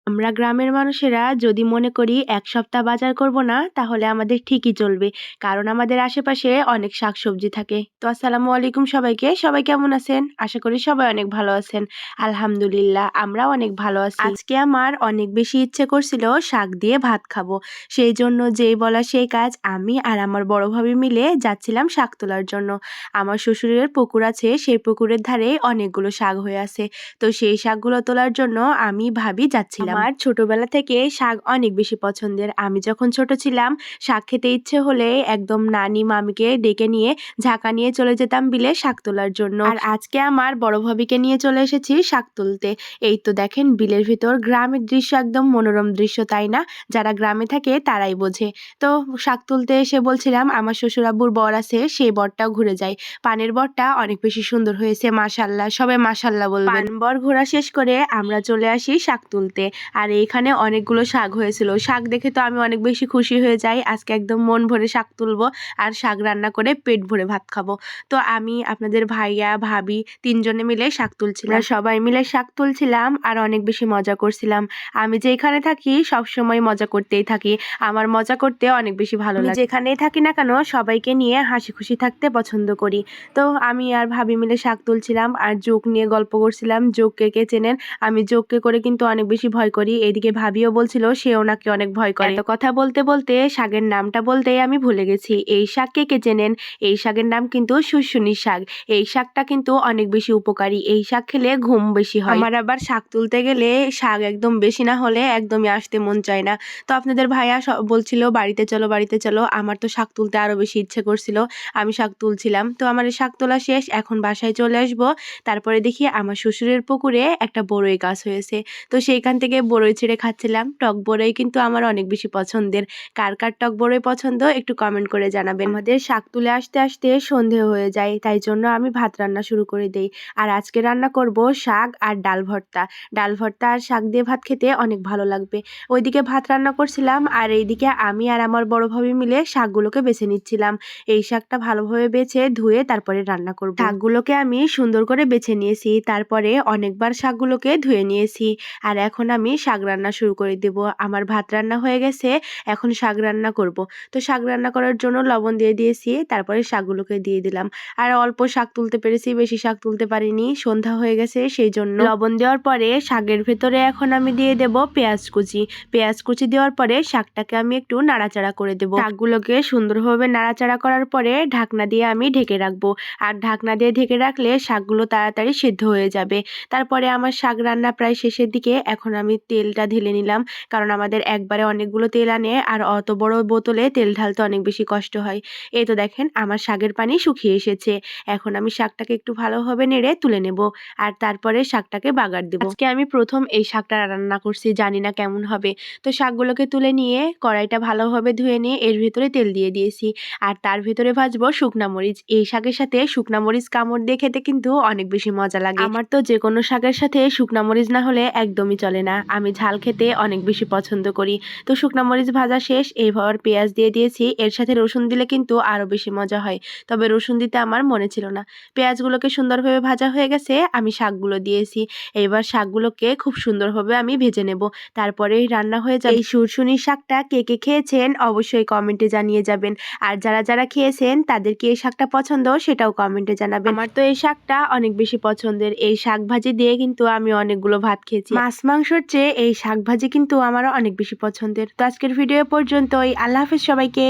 আমরা গ্রামের মানুষেরা যদি মনে করি এক সপ্তাহ বাজার করব না তাহলে আমাদের ঠিকই চলবে, কারণ আমাদের আশেপাশে অনেক শাকসবজি থাকে। তো আসসালামু আলাইকুম সবাইকে, সবাই কেমন আছেন? আশা করি সবাই অনেক ভালো আছেন। আলহামদুলিল্লাহ, আমরাও অনেক ভালো আছি। আজকে আমার অনেক বেশি ইচ্ছে করছিল শাক দিয়ে ভাত খাবো, সেই জন্য যেই বলা সেই কাজ, আমি আর আমার বড় ভাবি মিলে যাচ্ছিলাম শাক তোলার জন্য। আমার শ্বশুরের পুকুর আছে, সেই পুকুরের ধারে অনেকগুলো শাক হয়ে আছে। তো সেই শাকগুলো তোলার জন্য আমি ভাবি যাচ্ছিলাম। আমার ছোটবেলা থেকে শাক অনেক বেশি পছন্দের। আমি যখন ছোট ছিলাম, শাক খেতে ইচ্ছে হলে একদম নানি মামিকে ডেকে নিয়ে ঝাঁকা নিয়ে চলে যেতাম বিলে শাক তোলার জন্য। আর আজকে আমার বড় ভাবিকে নিয়ে চলে এসেছি শাক তুলতে। এই তো দেখেন বিলের ভিতর গ্রামের দৃশ্য, একদম মনোরম দৃশ্য, তাই না? যারা গ্রামে থাকে তারাই বোঝে। তো শাক তুলতে এসে বলছিলাম আমার শ্বশুর আব্বুর বর আছে, সেই বরটাও ঘুরে যায়। পানের বরটা অনেক বেশি সুন্দর হয়েছে, মাশাল্লাহ, সবাই মাশাল্লাহ বলবেন। পান বর ঘোরা শেষ করে আমরা চলে আসি শাক তুলতে। আর এইখানে অনেকগুলো শাক হয়েছিল। শাক দেখে তো আমি অনেক বেশি খুশি হয়ে যাই। আজকে একদম মন ভরে শাক তুলবো আর শাক রান্না করে পেট ভরে ভাত খাবো। তো আমি, আপনাদের ভাইয়া, ভাবি তিনজনে মিলে শাক তুলছিলাম। সবাই মিলে শাক তুলছিলাম আর অনেক বেশি মজা করছিলাম। আমি যেখানে থাকি সবসময় মজা করতেই থাকি। আমার মজা করতে অনেক বেশি ভালো লাগে। যেখানেই থাকি না কেন সবাইকে নিয়ে হাসি খুশি থাকতে পছন্দ করি। তো আমি আর ভাবি মিলে শাক তুলছিলাম আর জোক নিয়ে গল্প করছিলাম। জোককে কে চেনেন? আমি জোককে করে কিন্তু অনেক বেশি ভয় করি। এদিকে ভাবিও বলছিল সেও নাকি অনেক ভয় করে। এত কথা বলতে বলতে শাকের নামটা বলতেই আমি ভুলে গেছি। এই শাক কে কে চেনেন? এই শাকের নাম কিন্তু শুশুনি শাক। এই শাকটা কিন্তু অনেক বেশি উপকারী। এই শাক খেলে ঘুম বেশি হয়। আমার আবার শাক তুলতে গেলে শাক একদম বেশি না হলে একদমই আসতে মন চায় না। তো আপনাদের ভাইয়া বলছিল বাড়িতে চলো, বাড়িতে চলো। আমার তো শাক তুলতে আরো বেশি ইচ্ছে করছিল। আমি শাক তুলছিলাম। তো আমার এই শাক তোলা শেষ, এখন বাসায় চলে আসবো। তারপরে দেখি আমার শ্বশুরের পুকুরে একটা বড়ই গাছ হয়েছে। তো সেইখান থেকে বড়ই ছিঁড়ে খাচ্ছিলাম। টক বড়ই কিন্তু আমার অনেক বেশি পছন্দের। কার কার টক বড়ই পছন্দ একটু কমেন্ট করে জানাবেন। আমাদের শাক তুলে আসতে আসতে সন্ধে হয়ে যায়, তাই জন্য আমি ভাত রান্না শুরু করে দেই। আর আজকে রান্না করব শাক আর ডাল ভর্তা। ডাল ভর্তা আর শাক দিয়ে ভাত খেতে অনেক ভালো লাগবে। ওইদিকে ভাত রান্না করছিলাম আর এইদিকে আমি আর আমার বড় ভাবি মিলে শাকগুলোকে বেছে নিচ্ছিলাম। এই শাকটা ভালোভাবে বেছে ধুয়ে তারপরে রান্না করব। শাকগুলোকে আমি সুন্দর করে বেছে নিয়েছি, তারপরে অনেকবার শাকগুলোকে ধুয়ে নিয়েছি। আর এখন আমি শাক রান্না শুরু করে দেব। আমার ভাত রান্না হয়ে গেছে, এখন শাক রান্না করব। তো শাক রান্না করার জন্য লবণ দিয়ে দিয়েছি, তারপরে শাকগুলোকে দিয়ে দিলাম। আর অল্প শাক তুলতে পেরেছি, বেশি শাক তুলতে পারিনি, সন্ধ্যা হয়ে গেছে সেই জন্য। লবণ দেওয়ার পরে শাকের ভেতরে এখন আমি দিয়ে দেব পেঁয়াজ কুচি। পেঁয়াজ কুচি দেওয়ার পরে শাকটাকে আমি একটু নাড়াচাড়া করে দেব। শাকগুলোকে সুন্দরভাবে নাড়াচাড়া করার পরে ঢাকনা দিয়ে আমি ঢেকে রাখবো। আর ঢাকনা দিয়ে ঢেকে রাখলে শাকগুলো তাড়াতাড়ি সিদ্ধ হয়ে যাবে। তারপরে আমার শাক রান্না প্রায় শেষের দিকে। এখন আমি তেলটা ঢেলে নিলাম, কারণ আমাদের একবারে অনেকগুলো তেল আনে আর অত বড় বোতলে তেল ঢালতে অনেক বেশি কষ্ট হয়। এই তো দেখেন আমার শাকের পানি শুকিয়ে এসেছে। এখন আমি শাকটাকে একটু ভালোভাবে নেড়ে তুলে নেব আর তারপরে শাকটাকে বাগার দেব। আজকে আমি প্রথম এই শাকটা রান্না করছি, জানি না কেমন হবে। তো শাকগুলোকে তুলে নিয়ে কড়াইটা ভালোভাবে ধুয়ে নিয়ে এর ভিতরে তেল দিয়ে দিয়েছি আর তার ভিতরে ভাজবো শুকনা মরিচ। এই শাকের সাথে শুকনা মরিচ কামড় দিয়ে খেতে কিন্তু অনেক বেশি মজা লাগে। আমার তো যে কোনো শাকের সাথে শুকনা মরিচ না হলে একদমই চলে না। আমি ঝাল খেতে অনেক বেশি পছন্দ করি। তো শুকনা মরিচ ভাজা শেষ, এইবার পেঁয়াজ দিয়ে দিয়েছি। এর সাথে রসুন দিলে কিন্তু আরো বেশি মজা হয়, তবে রসুন দিতে আমার মনে ছিল না। পেঁয়াজগুলোকে সুন্দরভাবে ভাজা হয়ে গেছে, আমি শাকগুলো দিয়েছি। এইবার শাকগুলোকে খুব সুন্দরভাবে আমি ভেজে নেব, তারপরেই রান্না হয়ে যাবে। এই শুরশুনি শাকটা কে কে খেয়েছেন অবশ্যই কমেন্টে জানিয়ে যাবেন। আর যারা যারা খেয়েছেন তাদের কি এই শাকটা পছন্দ সেটাও কমেন্টে জানাবেন। আমার তো এই শাকটা অনেক বেশি পছন্দের। এই শাক ভাজি দিয়ে কিন্তু আমি অনেকগুলো ভাত খেয়েছি। মাছ মাংসর চেয়ে এই শাক ভাজি কিন্তু আমার অনেক বেশি পছন্দের। তো আজকের ভিডিও পর্যন্তই। আল্লাহ হাফেজ সবাইকে।